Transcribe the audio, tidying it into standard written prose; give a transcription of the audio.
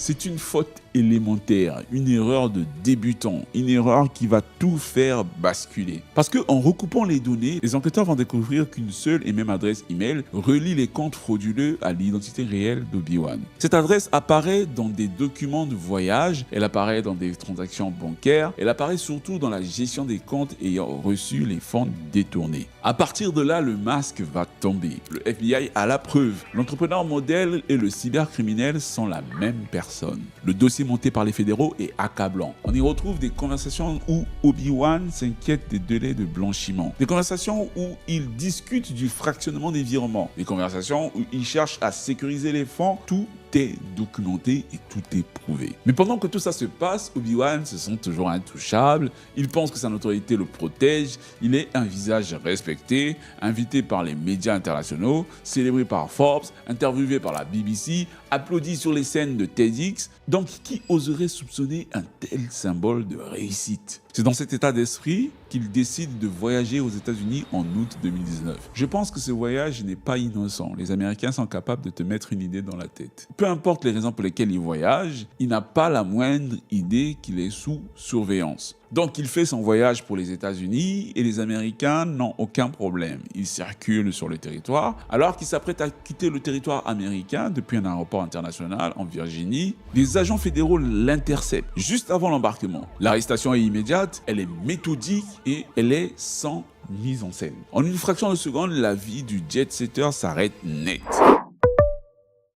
C'est une faute élémentaire, une erreur de débutant, une erreur qui va tout faire basculer. Parce qu'en recoupant les données, les enquêteurs vont découvrir qu'une seule et même adresse email relie les comptes frauduleux à l'identité réelle d'Obi-Wan. Cette adresse apparaît dans des documents de voyage, elle apparaît dans des transactions bancaires, elle apparaît surtout dans la gestion des comptes ayant reçu les fonds détournés. À partir de là, le masque va tomber. Le FBI a la preuve. L'entrepreneur modèle et le cybercriminel sont la même personne. Le dossier monté par les fédéraux est accablant. On y retrouve des conversations où Obi-Wan s'inquiète des délais de blanchiment. Des conversations où il discute du fractionnement des virements. Des conversations où il cherche à sécuriser les fonds. Tout est documenté et tout est prouvé. Mais pendant que tout ça se passe, Obi-Wan se sent toujours intouchable, il pense que sa notoriété le protège, il est un visage respecté, invité par les médias internationaux, célébré par Forbes, interviewé par la BBC, applaudi sur les scènes de TEDx. Donc qui oserait soupçonner un tel symbole de réussite? C'est dans cet état d'esprit qu'il décide de voyager aux États-Unis en août 2019. Je pense que ce voyage n'est pas innocent. Les Américains sont capables de te mettre une idée dans la tête. Peu importe les raisons pour lesquelles il voyage, il n'a pas la moindre idée qu'il est sous surveillance. Donc il fait son voyage pour les États-Unis et les Américains n'ont aucun problème. Il circule sur le territoire. Alors qu'il s'apprête à quitter le territoire américain depuis un aéroport international en Virginie, les agents fédéraux l'interceptent juste avant l'embarquement. L'arrestation est immédiate, elle est méthodique et elle est sans mise en scène. En une fraction de seconde, la vie du jet-setter s'arrête net.